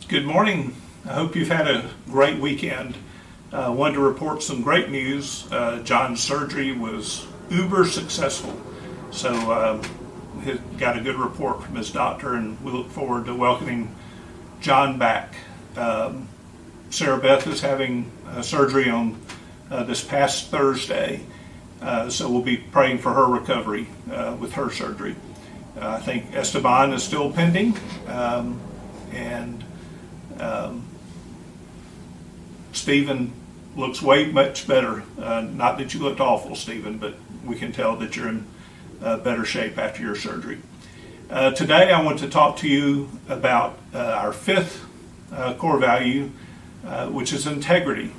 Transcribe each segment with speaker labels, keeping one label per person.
Speaker 1: Good morning. I hope you've had a great weekend. Wanted to report some great news. John's surgery was uber successful. So he got a good report from his doctor, and we look forward to welcoming John back. Sarah Beth is having surgery on this past Thursday, so we'll be praying for her recovery with her surgery. I think Esteban is still pending, and Stephen looks way much better. Not that you looked awful, Stephen, but we can tell that you're in better shape after your surgery. Today I want to talk to you about our fifth core value, which is integrity.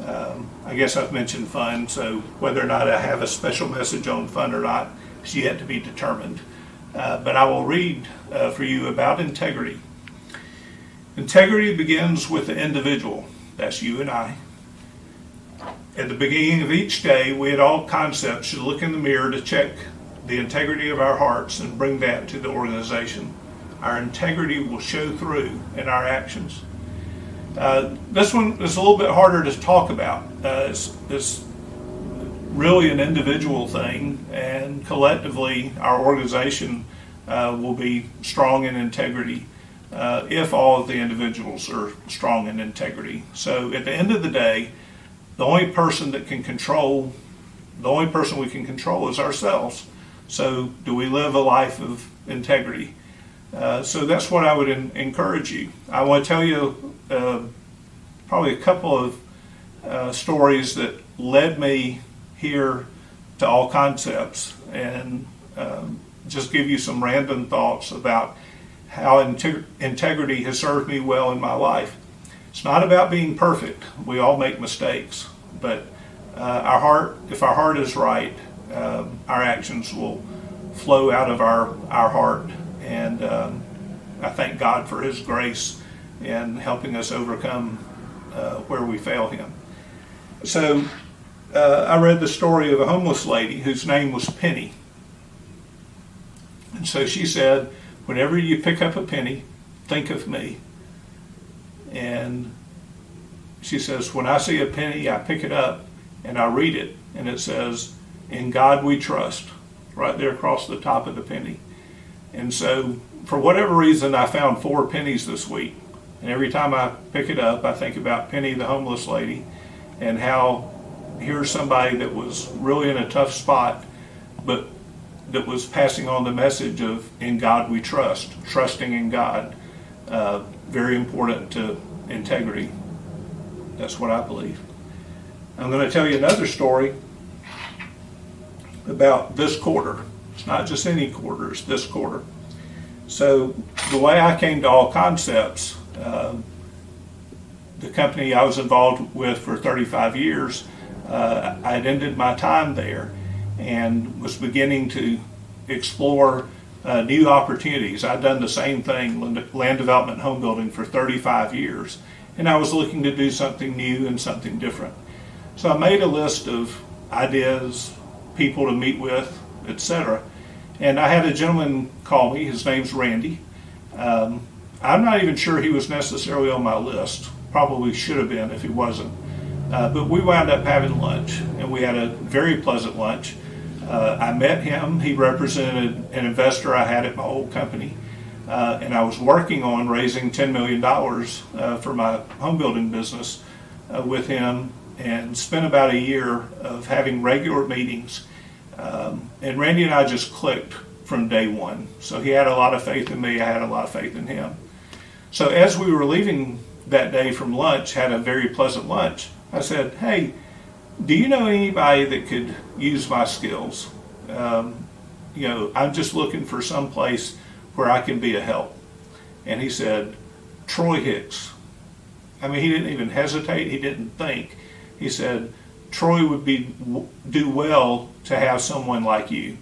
Speaker 1: I guess I've mentioned fun, so whether or not I have a special message on fun or not is yet to be determined. But I will read for you about integrity. Integrity begins with the individual. That's you and I. At the beginning of each day, we at All Concepts should look in the mirror to check the integrity of our hearts and bring that to the organization. Our integrity will show through in our actions. This one is a little bit harder to talk about. It's really an individual thing, and collectively our organization will be strong in integrity if all of the individuals are strong in integrity. So at the end of the day, the only person we can control is ourselves. So do we live a life of integrity? So that's what I would encourage you. I want to tell you probably a couple of stories that led me here to All Concepts, and just give you some random thoughts about how integrity has served me well in my life. It's not about being perfect. We all make mistakes, but if our heart is right, our actions will flow out of our heart. And I thank God for His grace in helping us overcome where we fail Him. So I read the story of a homeless lady whose name was Penny. And so she said, whenever you pick up a penny, think of me. And she says, when I see a penny, I pick it up and I read it, and it says, "In God we trust," right there across the top of the penny. And so for whatever reason, I found 4 pennies this week. And every time I pick it up, I think about Penny, the homeless lady, and how here's somebody that was really in a tough spot, but that was passing on the message of "in God we trust," trusting in God. Very important to integrity. That's what I believe. I'm going to tell you another story about this quarter. It's not just any quarter, it's this quarter. So the way I came to All Concepts, the company I was involved with for 35 years, I had ended my time there and was beginning to explore new opportunities. I'd done the same thing, land development, home building, for 35 years, and I was looking to do something new and something different. So I made a list of ideas, people to meet with, etc. And I had a gentleman call me. His name's Randy. I'm not even sure he was necessarily on my list. Probably should have been if he wasn't. But we wound up having lunch, and we had a very pleasant lunch. I met him. He represented an investor I had at my old company, and I was working on raising $10 million for my home building business with him, and spent about a year of having regular meetings. And Randy and I just clicked from day one. So he had a lot of faith in me. I had a lot of faith in him. So as we were leaving that day from lunch, had a very pleasant lunch, I said, "Hey, do you know anybody that could use my skills? I'm just looking for some place where I can be a help." And he said, "Troy Hicks." I mean, he didn't even hesitate. He didn't think. He said, "Troy would do well to have someone like you."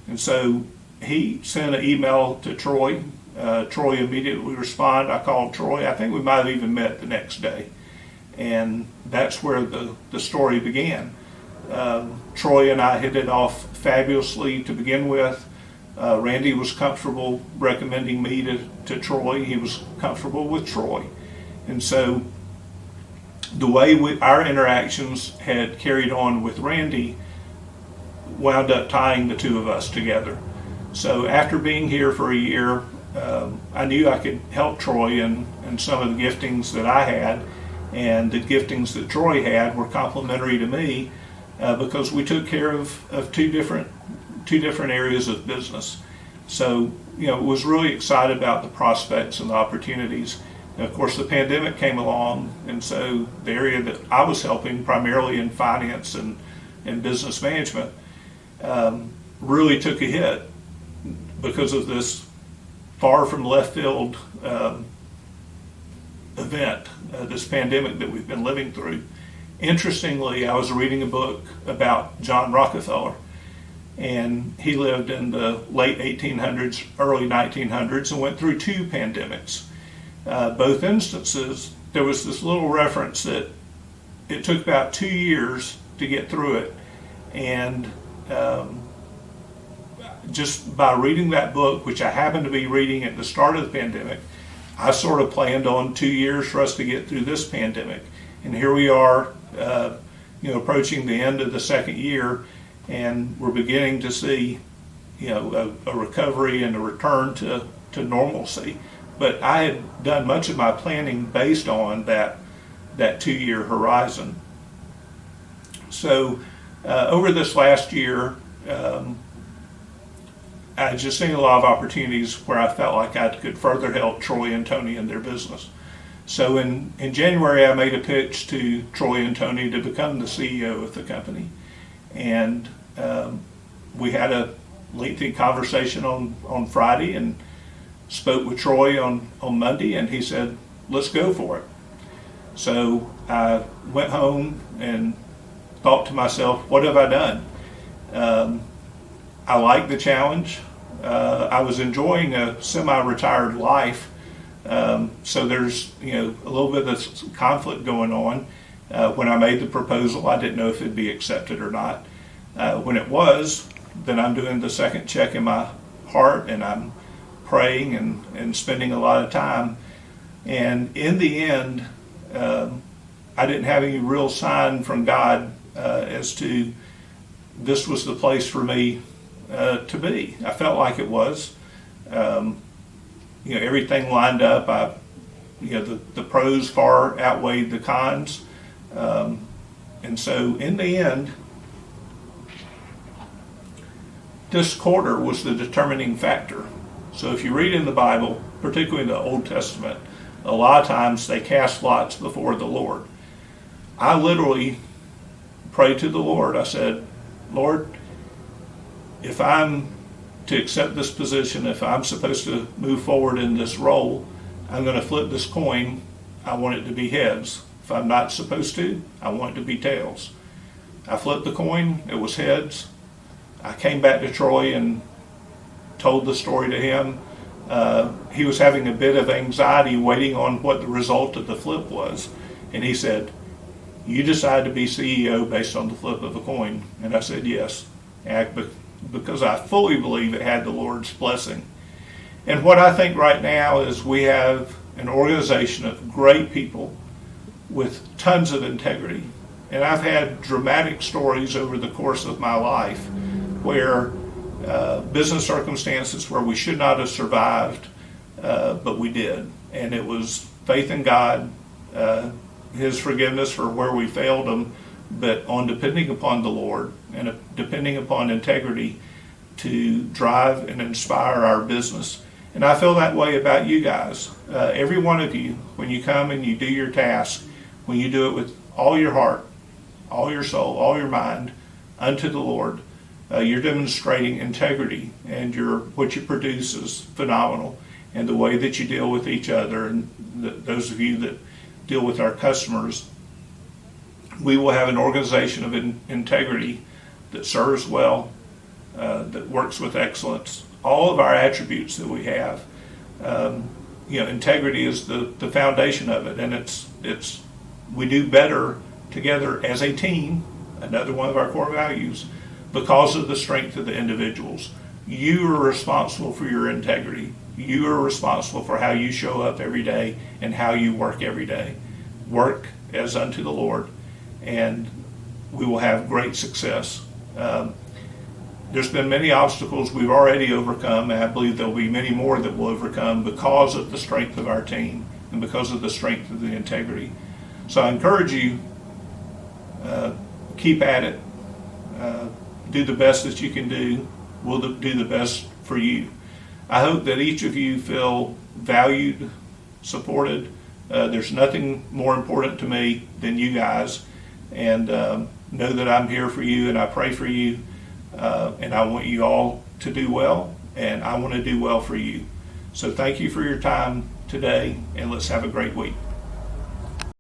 Speaker 1: And so he sent an email to Troy. Troy immediately responded. I called Troy. I think we might have even met the next day. And that's where the story began. Troy and I hit it off fabulously to begin with. Randy was comfortable recommending me to Troy. He was comfortable with Troy. And so the way our interactions had carried on with Randy wound up tying the two of us together. So after being here for a year, I knew I could help Troy in some of the giftings that I had, and the giftings that Troy had were complementary to me because we took care of two different areas of business. So, was really excited about the prospects and the opportunities. And of course, the pandemic came along, and so the area that I was helping, primarily in finance and business management, really took a hit because of this far from left field event, this pandemic that we've been living through. Interestingly, I was reading a book about John Rockefeller, and he lived in the late 1800s, early 1900s, and went through two pandemics. Both instances, there was this little reference that it took about 2 years to get through it, and just by reading that book, which I happened to be reading at the start of the pandemic, I sort of planned on 2 years for us to get through this pandemic. And here we are, approaching the end of the second year, and we're beginning to see, a recovery and a return to normalcy. But I had done much of my planning based on that 2 year horizon. So over this last year, I just seen a lot of opportunities where I felt like I could further help Troy and Tony in their business. So in January, I made a pitch to Troy and Tony to become the CEO of the company. And we had a lengthy conversation on Friday and spoke with Troy on Monday, and he said, let's go for it. So I went home and thought to myself, what have I done? I like the challenge. I was enjoying a semi-retired life, so there's a little bit of conflict going on. When I made the proposal, I didn't know if it'd be accepted or not. When it was, then I'm doing the second check in my heart, and I'm praying and spending a lot of time. And in the end, I didn't have any real sign from God as to this was the place for me to be. I felt like it was. Everything lined up. The pros far outweighed the cons. And so in the end, this quarter was the determining factor. So if you read in the Bible, particularly in the Old Testament, a lot of times they cast lots before the Lord. I literally prayed to the Lord. I said, Lord, if I'm to accept this position, if I'm supposed to move forward in this role, I'm going to flip this coin. I want it to be heads. If I'm not supposed to, I want it to be tails. I flipped the coin. It was heads. I came back to Troy and told the story to him. He was having a bit of anxiety waiting on what the result of the flip was. And he said, you decided to be CEO based on the flip of a coin. And I said, yes, because I fully believe it had the Lord's blessing. And what I think right now is we have an organization of great people with tons of integrity. And I've had dramatic stories over the course of my life where business circumstances where we should not have survived, but we did. And it was faith in God, His forgiveness for where we failed Him, but on depending upon the Lord and depending upon integrity to drive and inspire our business. And I feel that way about you guys. Every one of you, when you come and you do your task, when you do it with all your heart, all your soul, all your mind, unto the Lord, you're demonstrating integrity, and what you produce is phenomenal. And the way that you deal with each other, and those of you that deal with our customers, we will have an organization of integrity that serves well, that works with excellence. All of our attributes that we have, integrity is the foundation of it, and it's we do better together as a team. Another one of our core values, because of the strength of the individuals. You are responsible for your integrity. You are responsible for how you show up every day and how you work every day. Work as unto the Lord, and we will have great success. There's been many obstacles we've already overcome, and I believe there'll be many more that we'll overcome because of the strength of our team and because of the strength of the integrity. So I encourage you, keep at it. Do the best that you can do. We'll do the best for you. I hope that each of you feel valued, supported. There's nothing more important to me than you guys, and know that I'm here for you and I pray for you, and I want you all to do well, and I want to do well for you. So thank you for your time today, and let's have a great week.